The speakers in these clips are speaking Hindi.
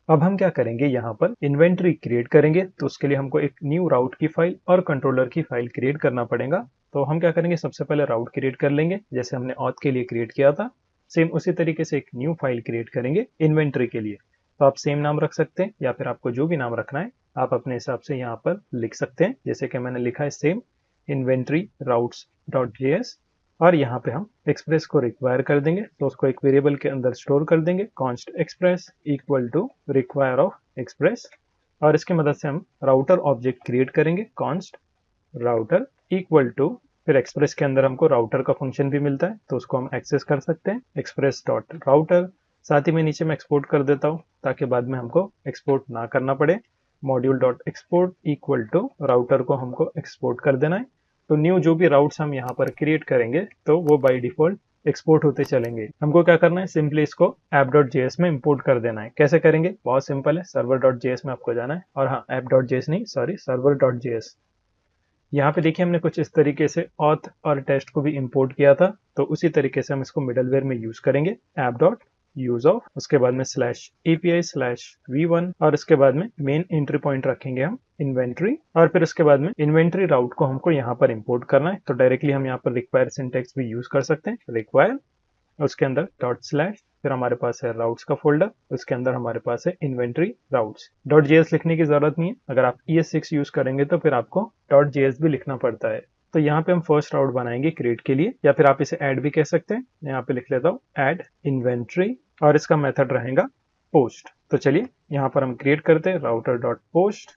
अब हम क्या करेंगे, यहाँ पर इन्वेंट्री क्रिएट करेंगे, तो उसके लिए हमको एक न्यू राउट की फाइल और कंट्रोलर की फाइल क्रिएट करना पड़ेगा। तो हम क्या करेंगे, सबसे पहले राउट क्रिएट कर लेंगे जैसे हमने ऑथ के लिए क्रिएट किया था। सेम उसी तरीके से एक न्यू फाइल क्रिएट करेंगे इन्वेंट्री के लिए। तो आप सेम नाम रख सकते हैं या फिर आपको जो भी नाम रखना है आप अपने हिसाब से यहाँ पर लिख सकते हैं। जैसे कि मैंने लिखा है same inventory routes dot JS, और यहाँ पे हम एक्सप्रेस को रिक्वायर कर देंगे, तो उसको एक वेरिएबल के अंदर स्टोर कर देंगे, const express equal to require of express. और इसकी मदद से हम राउटर ऑब्जेक्ट क्रिएट करेंगे, कॉन्स्ट राउटर इक्वल टू, फिर एक्सप्रेस के अंदर हमको राउटर का फंक्शन भी मिलता है तो उसको हम एक्सेस कर सकते हैं, एक्सप्रेस डॉट राउटर। साथ ही में नीचे मैं एक्सपोर्ट कर देता हूँ ताकि बाद में हमको एक्सपोर्ट ना करना पड़े, module dot export equal to router को हमको एक्सपोर्ट कर देना है। तो न्यू जो भी राउट्स हम यहाँ पर क्रिएट करेंगे तो वो बाय डिफॉल्ट एक्सपोर्ट होते चलेंगे। हमको क्या करना है, सिंपली इसको app.js में इंपोर्ट कर देना है। कैसे करेंगे, बहुत सिंपल है, server.js में आपको जाना है, और हाँ app.js नहीं सॉरी server.js। यहाँ पे देखिए हमने कुछ इस तरीके से ऑथ और टेस्ट को भी इंपोर्ट किया था, तो उसी तरीके से हम इसको मिडलवेयर में यूज करेंगे, ऐप डॉट यूज ऑफ, उसके बाद में स्लैश एपीआई स्लैश v1, और इसके बाद में मेन एंट्री पॉइंट रखेंगे हम इन्वेंट्री, और फिर उसके बाद में इन्वेंट्री राउट को हमको यहाँ पर इंपोर्ट करना है। तो डायरेक्टली हम यहाँ पर रिक्वायर सिंटेक्स भी यूज कर सकते हैं, रिक्वायर उसके अंदर डॉट स्लैश, फिर हमारे पास है राउट्स का फोल्डर, उसके अंदर हमारे पास है इन्वेंट्री राउट्स। डॉट जेएस लिखने की जरूरत नहीं है, अगर आप ES6 यूज करेंगे तो फिर आपको डॉट जेएस भी लिखना पड़ता है। तो यहाँ पे हम फर्स्ट राउट बनाएंगे क्रिएट के लिए, या फिर आप इसे ऐड भी कह सकते हैं। यहाँ पे लिख लेता हूँ ऐड इन्वेंट्री, और इसका मेथड रहेगा पोस्ट। तो चलिए यहाँ पर हम क्रिएट करते हैं राउटर डॉट पोस्ट।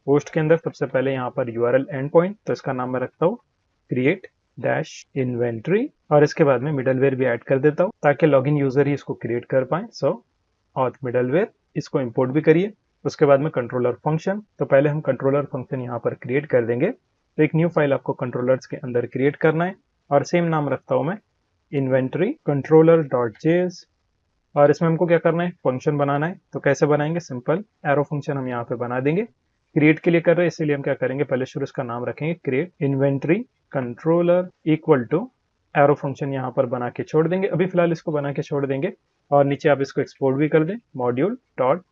पोस्ट के अंदर सबसे पहले यहाँ पर URL एंड पॉइंट, तो इसका नाम मैं रखता हूँ क्रिएट डैश इन्वेंट्री, और इसके बाद में मिडलवेयर भी ऐड कर देता हूँ ताकि लॉगिन यूजर ही इसको क्रिएट कर पाए। सो ऑथ मिडलवेयर, इसको इंपोर्ट भी करिए। उसके बाद में कंट्रोलर फंक्शन, तो पहले हम कंट्रोलर फंक्शन यहाँ पर क्रिएट कर देंगे। तो एक न्यू फाइल आपको कंट्रोलर्स के अंदर क्रिएट करना है, और सेम नाम रखता हूँ मैं इन्वेंट्री कंट्रोलर डॉट जेएस। और इसमें हमको क्या करना है, फंक्शन बनाना है। तो कैसे बनाएंगे, सिंपल एरो फंक्शन हम यहाँ पे बना देंगे। क्रिएट के लिए कर रहे हैं इसीलिए हम क्या करेंगे, पहले शुरू इसका नाम रखेंगे create inventory controller equal to arrow function यहाँ पर बना के छोड़ देंगे, अभी फिलहाल इसको बना के छोड़ देंगे। और नीचे आप इसको एक्सपोर्ट भी कर दें, module dot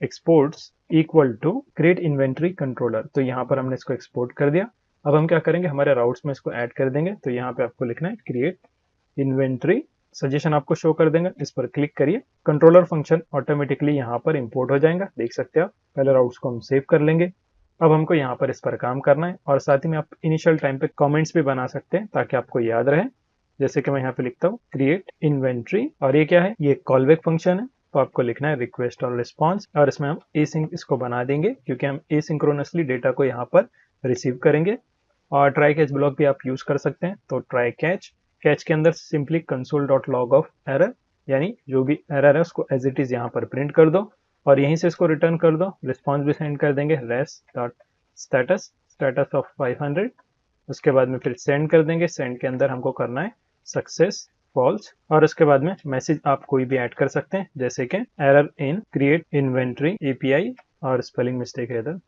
exports equal to create inventory controller. तो यहाँ पर हमने इसको एक्सपोर्ट कर दिया। अब हम क्या करेंगे, हमारे राउट्स में इसको ऐड कर देंगे। तो यहाँ पे आपको लिखना है क्रिएट इन्वेंट्री, सजेशन आपको शो कर देंगे, इस पर क्लिक करिए, कंट्रोलर फंक्शन ऑटोमेटिकली यहाँ पर इंपोर्ट हो जाएगा, देख सकते हैं आप। पहले राउट्स को हम सेव कर लेंगे। अब हमको यहाँ पर इस पर काम करना है, और साथ ही में आप इनिशियल टाइम पे कमेंट्स भी बना सकते हैं ताकि आपको याद रहे। जैसे कि मैं यहाँ पे लिखता हूँ क्रिएट इन्वेंट्री, और ये क्या है, ये कॉलबैक फंक्शन है। तो आपको लिखना है रिक्वेस्ट और रिस्पॉन्स, और इसमें हम एसिंक इसको बना देंगे क्योंकि हम एसिंक्रोनसली डेटा को यहाँ पर रिसीव करेंगे। और ट्राई कैच ब्लॉक भी आप यूज कर सकते हैं। तो ट्राई कैच, कैच के अंदर simply console dot log of error, यानी जो भी एरर है उसको एज इट इज यहाँ पर प्रिंट कर दो, और यहीं से इसको रिटर्न कर दो। रिस्पॉन्स भी सेंड कर देंगे res dot status, status of 500। उसके बाद में फिर सेंड कर देंगे, सेंड के अंदर हमको करना है सक्सेस फॉल्स, और उसके बाद में मैसेज आप कोई भी ऐड कर सकते हैं जैसे कि error in create inventory API, और स्पेलिंग मिस्टेक है इधर,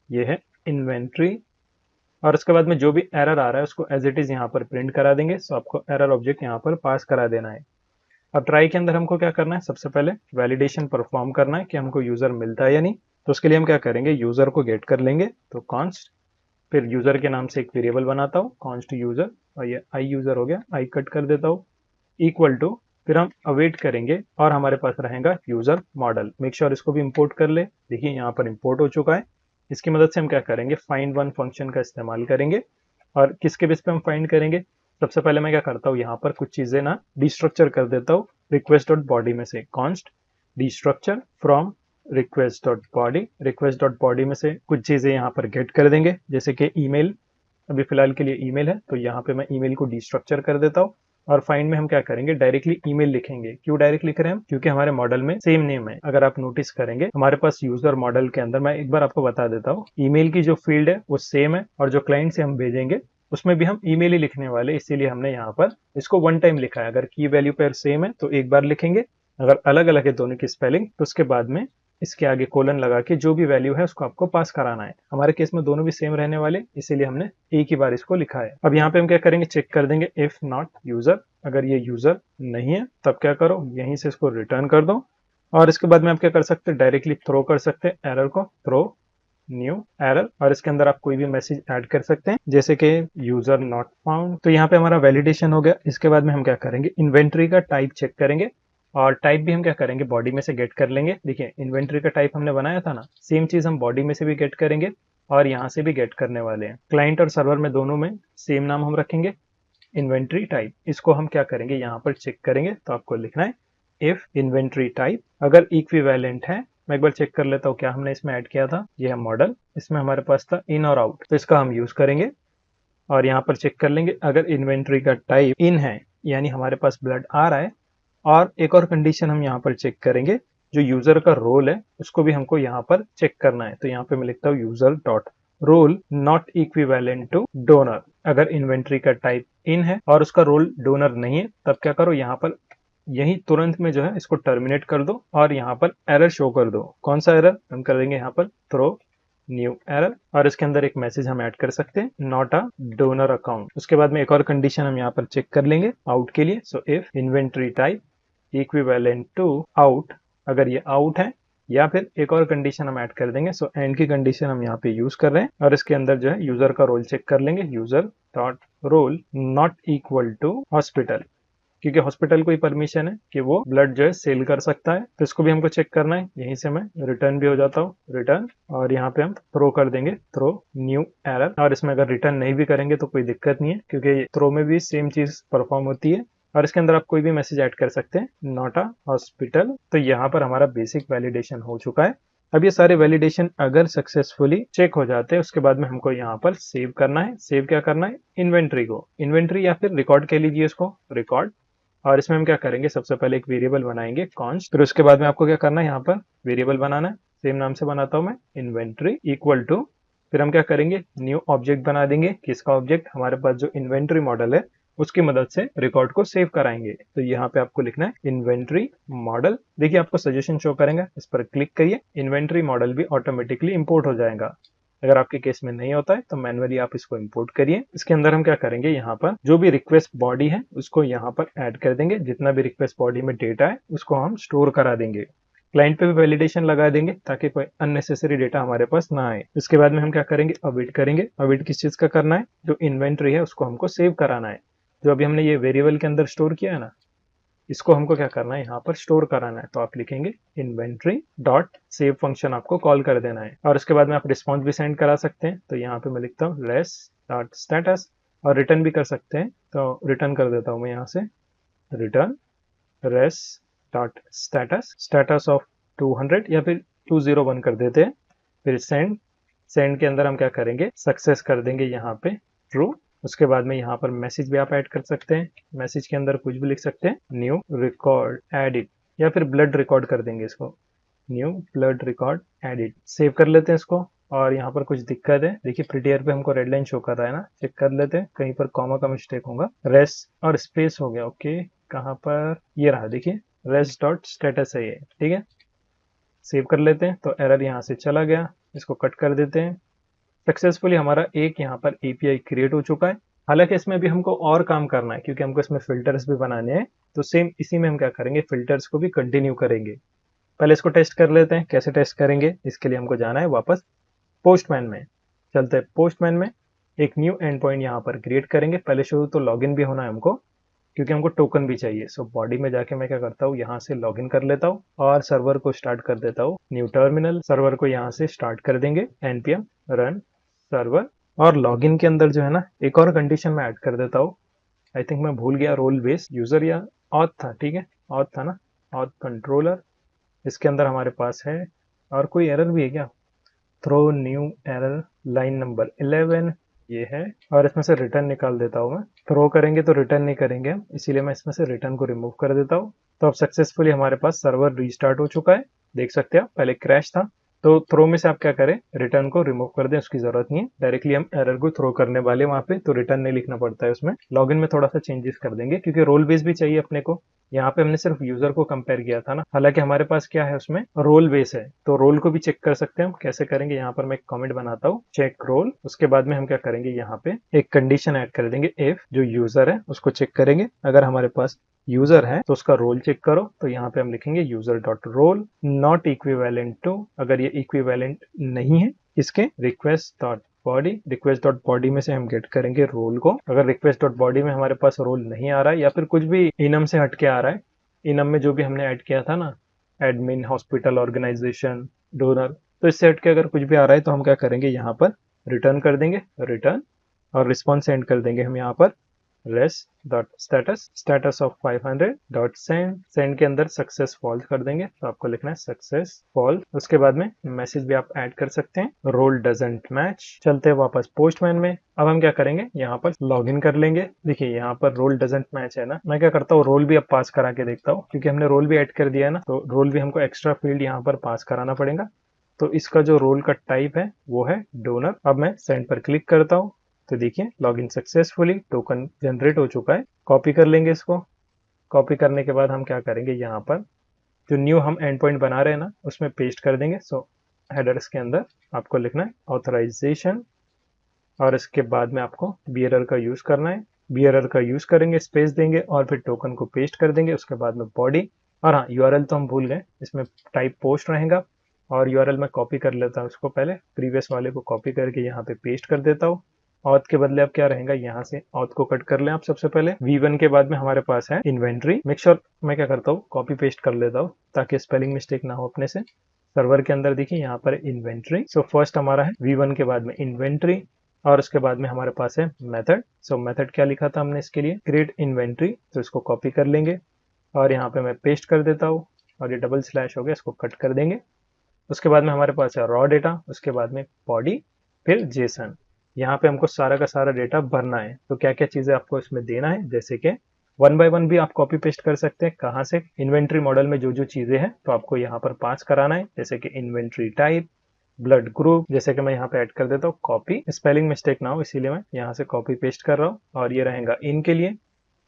ये है इन्वेंट्री। और उसके बाद में जो भी एरर आ रहा है उसको एज इट इज यहाँ पर प्रिंट करा देंगे। सो आपको एरर ऑब्जेक्ट यहाँ पर पास करा देना है। अब ट्राई के अंदर हमको क्या करना है, सबसे पहले वैलिडेशन परफॉर्म करना है कि हमको यूजर मिलता है या नहीं। तो उसके लिए हम क्या करेंगे, यूजर को गेट कर लेंगे, तो कॉन्स्ट, फिर यूजर के नाम से एक वेरिएबल बनाता हूँ कॉन्स्ट यूजर, और ये आई यूजर हो गया, आई कट कर देता हूँ, इक्वल टू, फिर हम अवेट करेंगे और हमारे पास रहेगा यूजर मॉडल। मेक श्योर इसको भी इंपोर्ट कर ले, देखिए यहाँ पर इंपोर्ट हो चुका है। इसकी मदद से हम क्या करेंगे, फाइंड वन फंक्शन का इस्तेमाल करेंगे। और किसके बेस पे हम फाइंड करेंगे, सबसे पहले मैं क्या करता हूँ, यहाँ पर कुछ चीजें ना डिस्ट्रक्चर कर देता हूँ रिक्वेस्ट डॉट बॉडी में से, const डिस्ट्रक्चर from request dot body. Request dot body में से कुछ चीजें यहाँ पर गेट कर देंगे, जैसे कि ईमेल, अभी फिलहाल के लिए ईमेल है तो यहाँ पे मैं ईमेल को डिस्ट्रक्चर कर देता हूँ। और फाइंड में हम क्या करेंगे, डायरेक्टली ईमेल लिखेंगे। क्यों डायरेक्ट लिख रहे हैं हम, क्योंकि हमारे मॉडल में सेम नेम है। अगर आप नोटिस करेंगे हमारे पास यूजर मॉडल के अंदर, मैं एक बार आपको बता देता हूँ, ईमेल की जो फील्ड है वो सेम है, और जो क्लाइंट से हम भेजेंगे उसमें भी हम ईमेल ही लिखने वाले, इसीलिए हमने यहाँ पर इसको वन टाइम लिखा है। अगर की वैल्यू पेयर सेम है तो एक बार लिखेंगे, अगर अलग अलग है दोनों की स्पेलिंग तो उसके बाद में इसके आगे कोलन लगा के जो भी वैल्यू है उसको आपको पास कराना है। हमारे केस में दोनों भी सेम रहने वाले, इसीलिए हमने एक ही बार इसको लिखा है। अब यहाँ पे हम क्या करेंगे, चेक कर देंगे इफ नॉट यूजर, अगर ये यूजर नहीं है तब क्या करो, यहीं से इसको रिटर्न कर दो। और इसके बाद में आप क्या कर सकते हैं, डायरेक्टली थ्रो कर सकते हैं एरर को, थ्रो न्यू एरर, और इसके अंदर आप कोई भी मैसेज ऐड कर सकते हैं जैसे कि यूजर नॉट फाउंड। तो यहाँ पे हमारा वैलिडेशन हो गया। इसके बाद में हम क्या करेंगे, इन्वेंट्री का टाइप चेक करेंगे, और टाइप भी हम क्या करेंगे, बॉडी में से गेट कर लेंगे। देखिए इन्वेंट्री का टाइप हमने बनाया था ना, सेम चीज हम बॉडी में से भी गेट करेंगे और यहाँ से भी गेट करने वाले हैं। क्लाइंट और सर्वर में दोनों में सेम नाम हम रखेंगे, इन्वेंट्री टाइप। इसको हम क्या करेंगे, यहाँ पर चेक करेंगे। तो आपको लिखना है इफ इन्वेंट्री टाइप अगर इक्विवेलेंट है। मैं एक बार चेक कर लेता हूँ क्या हमने इसमें ऐड किया था। ये है मॉडल, इसमें हमारे पास था इन और आउट, तो इसका हम यूज करेंगे और यहाँ पर चेक कर लेंगे अगर इन्वेंट्री का टाइप इन है, यानी हमारे पास ब्लड आ रहा है। और एक और कंडीशन हम यहाँ पर चेक करेंगे, जो यूजर का रोल है उसको भी हमको यहाँ पर चेक करना है। तो यहाँ पे मैं लिखता हूँ user dot role not equivalent two donor. अगर इन्वेंट्री का टाइप इन है और उसका रोल डोनर नहीं है, तब क्या करो, यहाँ पर यही तुरंत में जो है इसको टर्मिनेट कर दो और यहाँ पर एरर शो कर दो। कौन सा एरर, हम कर देंगे यहाँ पर थ्रो न्यू एरर, और इसके अंदर एक मैसेज हम ऐड कर सकते हैं, नॉट अ डोनर अकाउंट। उसके बाद में एक और कंडीशन हम यहाँ पर चेक कर लेंगे आउट के लिए। So if inventory type equivalent to out, अगर ये आउट है, या फिर एक और कंडीशन हम ऐड कर देंगे। सो एंड की कंडीशन हम यहाँ पे यूज कर रहे हैं और इसके अंदर जो है यूजर का रोल चेक कर लेंगे, user dot role not equal to hospital, क्योंकि हॉस्पिटल को ही परमिशन है कि वो ब्लड जो है सेल कर सकता है। तो इसको भी हमको चेक करना है। यहीं से मैं रिटर्न भी हो जाता हूँ, रिटर्न, और यहाँ पे हम थ्रो कर देंगे, थ्रो न्यू एरर। और इसमें अगर रिटर्न नहीं भी करेंगे तो कोई दिक्कत नहीं है, क्योंकि थ्रो में भी सेम चीज परफॉर्म होती है। और इसके अंदर आप कोई भी मैसेज ऐड कर सकते हैं, नॉट अ हॉस्पिटल। तो यहाँ पर हमारा बेसिक वैलिडेशन हो चुका है। अब ये सारे वैलिडेशन अगर सक्सेसफुली चेक हो जाते हैं, उसके बाद में हमको यहाँ पर सेव करना है। सेव क्या करना है, इन्वेंट्री को, इन्वेंट्री या फिर रिकॉर्ड कह लीजिए इसको, रिकॉर्ड। और इसमें हम क्या करेंगे, सबसे पहले एक वेरिएबल बनाएंगे कॉन्स्ट। फिर उसके बाद में आपको क्या करना है, यहाँ पर वेरिएबल बनाना है, सेम नाम से बनाता हूं मैं, इन्वेंट्री इक्वल टू, फिर हम क्या करेंगे, न्यू ऑब्जेक्ट बना देंगे। किसका ऑब्जेक्ट, हमारे पास जो इन्वेंट्री मॉडल है उसकी मदद से रिकॉर्ड को सेव कराएंगे। तो यहाँ पे आपको लिखना है इन्वेंट्री मॉडल। देखिए आपको सजेशन शो करेंगे, इस पर क्लिक करिए, इन्वेंट्री मॉडल भी ऑटोमेटिकली इंपोर्ट हो जाएगा। अगर आपके केस में नहीं होता है तो मैनुअली आप इसको इंपोर्ट करिए। इसके अंदर हम क्या करेंगे, यहाँ पर जो भी रिक्वेस्ट बॉडी है उसको यहाँ पर ऐड कर देंगे। जितना भी रिक्वेस्ट बॉडी में डेटा है उसको हम स्टोर करा देंगे। क्लाइंट पे भी वैलिडेशन लगा देंगे ताकि कोई अननेसेसरी डेटा हमारे पास ना आए। इसके बाद में हम क्या करेंगे, अवेट करेंगे। अवेट किस चीज का करना है, जो इन्वेंट्री है उसको हमको सेव कराना है। जो अभी हमने ये वेरिएबल के अंदर स्टोर किया है ना, इसको हमको क्या करना है, यहाँ पर स्टोर कराना है। तो आप लिखेंगे इन्वेंट्री डॉट सेव फंक्शन, आपको कॉल कर देना है। और उसके बाद में आप रिस्पॉन्स भी सेंड करा सकते हैं। तो यहाँ पे मैं लिखता हूँ लेस डॉट स्टेटस, और रिटर्न भी कर सकते हैं। तो रिटर्न कर देता हूँ मैं यहाँ से, return res dot status, status of 200 या फिर 201 कर देते हैं। फिर सेंड, सेंड के अंदर हम क्या करेंगे, सक्सेस कर देंगे यहाँ पे ट्रू। उसके बाद में यहाँ पर मैसेज भी आप ऐड कर सकते हैं। मैसेज के अंदर कुछ भी लिख सकते हैं, न्यू रिकॉर्ड एडिट, या फिर ब्लड रिकॉर्ड कर देंगे इसको, new blood record edit. Save कर लेते हैं इसको। और यहाँ पर कुछ दिक्कत है, देखिए प्रिटियर पे हमको रेड लाइन शो कर रहा है ना, चेक कर लेते हैं, कहीं पर कॉमा का मिस्टेक होगा, रेस और स्पेस हो गया। ओके, कहाँ पर, ये रहा, देखिए रेस डॉट स्टेटस है ये, ठीक है। सेव कर लेते हैं। तो एरर यहाँ से चला गया, इसको कट कर देते हैं। सक्सेसफुली हमारा एक यहाँ पर एपीआई क्रिएट हो चुका है। हालांकि इसमें भी हमको और काम करना है, क्योंकि हमको इसमें फिल्टर्स भी बनाने हैं। तो सेम इसी में हम क्या करेंगे, फिल्टर्स को भी कंटिन्यू करेंगे। पहले इसको टेस्ट कर लेते हैं, कैसे टेस्ट करेंगे। इसके लिए हमको जाना है वापस पोस्टमैन में, चलते हैं पोस्टमैन में। एक न्यू एंड पॉइंट यहाँ पर क्रिएट करेंगे। पहले शुरू तो लॉगिन भी होना है हमको, क्योंकि हमको टोकन भी चाहिए। सो बॉडी में जाके मैं क्या करता हूँ, यहाँ से लॉगिन कर लेता हूँ और सर्वर को स्टार्ट कर देता हूँ। न्यू टर्मिनल, सर्वर को यहाँ से स्टार्ट कर देंगे, npm रन सर्वर। और लॉगिन के अंदर जो है ना, एक और कंडीशन में ऐड कर देता हूँ। आई थिंक मैं भूल गया, रोल बेस यूजर या ऑथ था, ठीक है, ऑथ था ना, ऑथ कंट्रोलर। इसके अंदर हमारे पास है, और कोई एरर भी है क्या, throw new error line number 11 ये है। और इसमें से रिटर्न निकाल देता हूँ मैं। थ्रो करेंगे तो रिटर्न नहीं करेंगे हम, इसीलिए मैं इसमें से रिटर्न को रिमूव कर देता हूँ। तो अब सक्सेसफुली हमारे पास सर्वर रीस्टार्ट हो चुका है। देख सकते हैं, पहले क्रैश था। तो थ्रो में से आप क्या करें, रिटर्न को रिमूव कर दें, उसकी जरूरत नहीं है। डायरेक्टली हम एरर को थ्रो करने वाले वहां पे, तो रिटर्न नहीं लिखना पड़ता है उसमें। लॉगिन में थोड़ा सा चेंजेस कर देंगे, क्योंकि रोल बेस भी चाहिए अपने को। यहाँ पे हमने सिर्फ यूजर को कंपेयर किया था ना, हालांकि हमारे पास क्या है उसमें, रोल बेस है। तो रोल को भी चेक कर सकते हैं हम, कैसे करेंगे, यहाँ पर मैं एक कमेंट बनाता हूँ, चेक रोल। उसके बाद में हम क्या करेंगे, यहाँ पे एक कंडीशन ऐड कर देंगे, इफ जो यूजर है उसको चेक करेंगे। अगर हमारे पास यूजर है तो उसका रोल चेक करो, तो यहाँ पे हम लिखेंगे user dot role not equivalent to, अगर ये इक्विवेलेंट नहीं है इसके रिक्वेस्ट डॉट बॉडी में से हम गेट करेंगे रोल को। अगर रिक्वेस्ट डॉट बॉडी में हमारे पास रोल नहीं आ रहा है या फिर कुछ भी इनम से हटके आ रहा है, इनम में जो भी हमने ऐड किया था ना, एडमिन, हॉस्पिटल, ऑर्गेनाइजेशन, डोनर, तो इससे हटके अगर कुछ भी आ रहा है तो हम क्या करेंगे, यहाँ पर रिटर्न कर देंगे रिटर्न, और रिस्पॉन्स सेंड कर देंगे हम यहाँ पर res dot status of 500 dot send के अंदर सक्सेस फॉल्स कर देंगे, तो आपको लिखना है सक्सेस फॉल्स। उसके बाद में मैसेज भी आप ऐड कर सकते हैं, रोल डजंट मैच। चलते हैं वापस पोस्टमैन में। अब हम क्या करेंगे, यहाँ पर लॉग इन कर लेंगे। देखिए यहाँ पर रोल डजंट मैच है ना, मैं क्या करता हूँ रोल भी अब पास करा के देखता हूँ, क्योंकि हमने रोल भी ऐड कर दिया है ना, तो रोल भी हमको एक्स्ट्रा फील्ड यहाँ पर पास कराना पड़ेगा। तो इसका जो रोल का टाइप है वो है डोनर। अब मैं सेंड पर क्लिक करता हूँ, तो देखिए लॉगिन सक्सेसफुली, टोकन जनरेट हो चुका है। कॉपी कर लेंगे इसको। कॉपी करने के बाद हम क्या करेंगे, यहाँ पर जो न्यू हम एंड पॉइंट बना रहे हैं ना, उसमें पेस्ट कर देंगे। सो हेडर्स के अंदर आपको लिखना है ऑथराइजेशन, और इसके बाद में आपको बीएरआर का यूज करना है। बीएरआर का यूज करेंगे, स्पेस देंगे और फिर टोकन को पेस्ट कर देंगे। उसके बाद में बॉडी, और हाँ यूआरएल तो हम भूल गए, इसमें टाइप पोस्ट रहेगा, और यूआरएल मैं कॉपी कर लेता हूँ उसको, पहले प्रीवियस वाले को कॉपी करके यहाँ पे पेस्ट कर देता हूँ। ऑथ के बदले अब क्या रहेगा, यहाँ से ऑथ को कट कर लें आप सबसे पहले। V1 के बाद में हमारे पास है इन्वेंट्री। मेक श्योर मैं क्या करता हूँ, कॉपी पेस्ट कर लेता हूँ ताकि स्पेलिंग मिस्टेक ना हो अपने से। सर्वर के अंदर देखिए यहाँ पर इन्वेंट्री। सो फर्स्ट हमारा है V1 के बाद में इन्वेंट्री, और उसके बाद में हमारे पास है मेथड। सो मेथड क्या लिखा था हमने इसके लिए, क्रिएट इन्वेंट्री, तो इसको कॉपी कर लेंगे और यहाँ पे मैं पेस्ट कर देता हूँ, और ये डबल स्लैश हो गया, इसको कट कर देंगे। उसके बाद में हमारे पास है रॉ डेटा, उसके बाद में बॉडी, फिर जेसन। यहाँ पे हमको सारा का सारा डेटा भरना है, तो क्या क्या चीजें आपको इसमें देना है, जैसे कि 1 बाय 1 भी आप कॉपी पेस्ट कर सकते हैं। कहाँ से, इन्वेंट्री मॉडल में जो जो चीजें हैं तो आपको यहाँ पर पास कराना है, जैसे कि इन्वेंट्री टाइप, ब्लड ग्रुप, जैसे कि मैं यहाँ पे ऐड कर देता हूँ कॉपी, स्पेलिंग मिस्टेक ना हो इसीलिए मैं यहाँ से कॉपी पेस्ट कर रहा हूँ, और ये रहेगा इन के लिए।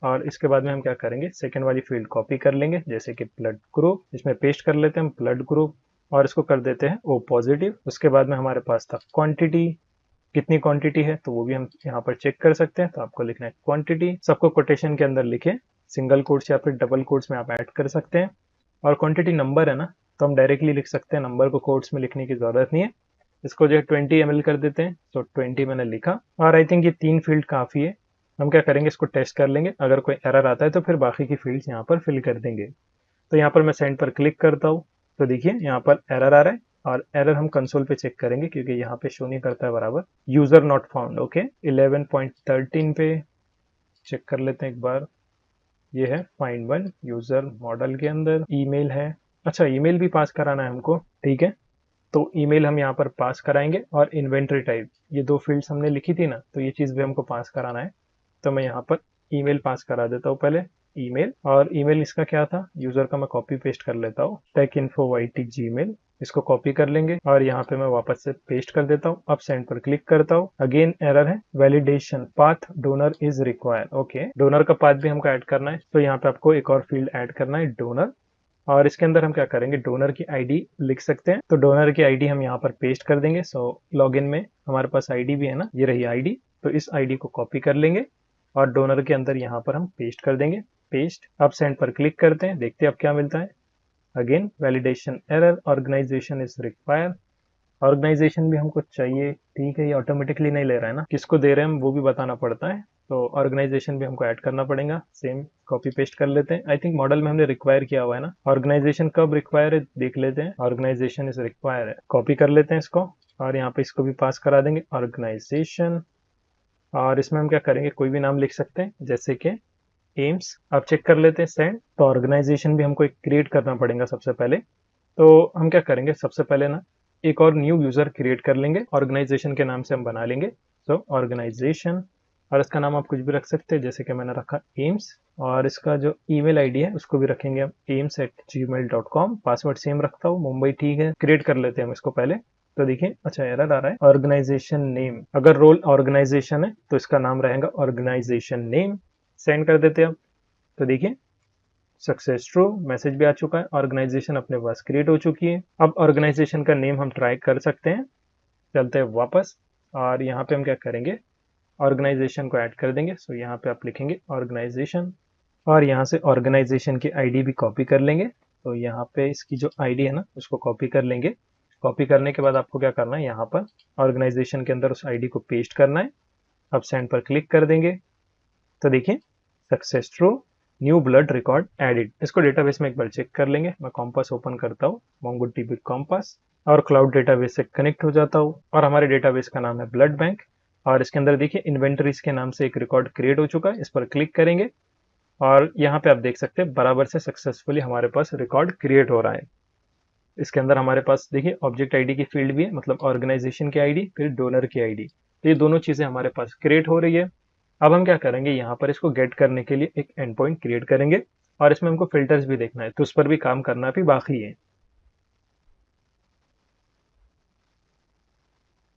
और इसके बाद में हम क्या करेंगे, सेकेंड वाली फील्ड कॉपी कर लेंगे, जैसे कि ब्लड ग्रुप, इसमें पेस्ट कर लेते हैं हम ब्लड ग्रुप, और इसको कर देते हैं O पॉजिटिव। उसके बाद में हमारे पास था क्वांटिटी, कितनी क्वांटिटी है तो वो भी हम यहाँ पर चेक कर सकते हैं, तो आपको लिखना है क्वांटिटी। सबको कोटेशन के अंदर लिखे, सिंगल कोट्स या फिर डबल कोट्स में आप ऐड कर सकते हैं। और क्वांटिटी नंबर है ना, तो हम डायरेक्टली लिख सकते हैं, नंबर को कोट्स में लिखने की जरूरत नहीं है। इसको जो है 20 ml कर देते हैं, तो 20 मैंने लिखा, और आई थिंक ये 3 फील्ड काफी है। हम क्या करेंगे, इसको टेस्ट कर लेंगे, अगर कोई एरर आता है तो फिर बाकी की फील्ड्स यहाँ पर फिल कर देंगे। तो यहाँ पर मैं सेंड पर क्लिक करता हूँ, तो देखिए यहाँ पर एरर आ रहा है, और एरर हम कंसोल पे चेक करेंगे क्योंकि यहाँ पे शो नहीं करता है बराबर, यूजर नॉट फाउंड। ओके 11.13 पे चेक कर लेते हैं एक बार। ये है फाइंड वन यूजर मॉडल के अंदर, ईमेल है। अच्छा ईमेल भी पास कराना है हमको, ठीक है, तो ईमेल हम यहाँ पर पास कराएंगे, और इन्वेंट्री टाइप, ये 2 फील्ड्स हमने लिखी थी ना, तो ये चीज भी हमको पास कराना है। तो मैं यहाँ पर ईमेल पास करा देता हूँ पहले, ईमेल, और ईमेल इसका क्या था, यूजर का मैं कॉपी पेस्ट कर लेता हूँ, techinfo@gmail, इसको कॉपी कर लेंगे और यहाँ पे मैं वापस से पेस्ट कर देता हूँ। अब सेंड पर क्लिक करता हूँ, अगेन एरर है, validation path donor is required. Okay donor का पाथ भी हमको ऐड करना है, तो यहाँ पे आपको एक और फील्ड ऐड करना है डोनर, और इसके अंदर हम क्या करेंगे, डोनर की आईडी लिख सकते हैं, तो डोनर की आईडी हम यहाँ पर पेस्ट कर देंगे। सो लॉगिन में हमारे पास आईडी भी है ना, ये रही आईडी, तो इस आईडी को कॉपी कर लेंगे और डोनर के अंदर यहाँ पर हम पेस्ट कर देंगे, पेस्ट। अब सेंड पर क्लिक करते हैं, देखते हैं अब क्या मिलता है। Again validation error, organisation is required, organisation भी हमको चाहिए, ठीक है, ये ऑटोमेटिकली नहीं ले रहा है ना, किसको दे रहे हैं हम वो भी बताना पड़ता है, तो ऑर्गेनाइजेशन भी हमको ऐड करना पड़ेगा। सेम कॉपी पेस्ट कर लेते हैं, आई थिंक मॉडल में हमने रिक्वायर किया हुआ है ना, ऑर्गेनाइजेशन कब रिक्वायर है देख लेते हैं, ऑर्गेनाइजेशन इज रिक्वायर है, कॉपी कर लेते हैं इसको, और यहाँ पे इसको भी पास करा देंगे ऑर्गेनाइजेशन, और इसमें हम क्या करेंगे, कोई भी नाम लिख सकते हैं, जैसे कि एम्स। अब चेक कर लेते हैं सेंड, तो ऑर्गेनाइजेशन भी हमको एक क्रिएट करना पड़ेगा सबसे पहले। तो हम क्या करेंगे, सबसे पहले ना एक और न्यू यूजर क्रिएट कर लेंगे, ऑर्गेनाइजेशन के नाम से हम बना लेंगे। सो ऑर्गेनाइजेशन, और इसका नाम आप कुछ भी रख सकते हैं, जैसे कि मैंने रखा एम्स, और इसका जो ईमेल आईडी है उसको भी रखेंगे हम ames@gmail.com, पासवर्ड सेम रखता हूँ मुंबई, ठीक है। क्रिएट कर लेते हैं हम इसको पहले, तो देखिए अच्छा एरर आ रहा है, ऑर्गेनाइजेशन नेम, अगर रोल ऑर्गेनाइजेशन है तो इसका नाम रहेगा ऑर्गेनाइजेशन नेम। सेंड कर देते हैं अब, तो देखिए सक्सेस ट्रू, मैसेज भी आ चुका है, ऑर्गेनाइजेशन अपने पास क्रिएट हो चुकी है। अब ऑर्गेनाइजेशन का नेम हम ट्राई कर सकते हैं, चलते हैं वापस, और यहाँ पे हम क्या करेंगे, ऑर्गेनाइजेशन को ऐड कर देंगे। सो यहाँ पे आप लिखेंगे ऑर्गेनाइजेशन, और यहाँ से ऑर्गेनाइजेशन की आईडी भी कॉपी कर लेंगे। तो यहाँ पे इसकी जो आईडी है ना उसको कॉपी कर लेंगे। कॉपी करने के बाद आपको क्या करना है, यहाँ पर ऑर्गेनाइजेशन के अंदर उस आईडी को पेस्ट करना है। अब सेंड पर क्लिक कर देंगे तो देखिए success true, new blood record added. इसको डेटाबेस में एक बार चेक कर लेंगे। मैं कॉम्पास ओपन करता हूँ, MongoDB कॉम्पास, और क्लाउड डेटाबेस से कनेक्ट हो जाता हूँ और हमारे डेटाबेस का नाम है ब्लड बैंक। और इसके अंदर देखिए इन्वेंटरीज के नाम से एक रिकॉर्ड क्रिएट हो चुका है। इस पर क्लिक करेंगे और यहाँ पे आप देख सकते हैं बराबर से सक्सेसफुली हमारे पास रिकॉर्ड क्रिएट हो रहा है। इसके अंदर हमारे पास देखिए ऑब्जेक्ट आईडी की फील्ड भी है, मतलब ऑर्गेनाइजेशन की आईडी फिर डोनर की आईडी। तो ये दोनों चीजें हमारे पास क्रिएट हो रही है। अब हम क्या करेंगे, यहाँ पर इसको गेट करने के लिए एक एंड पॉइंट क्रिएट करेंगे और इसमें हमको फिल्टर्स भी देखना है, तो उस पर भी काम करना भी बाकी है।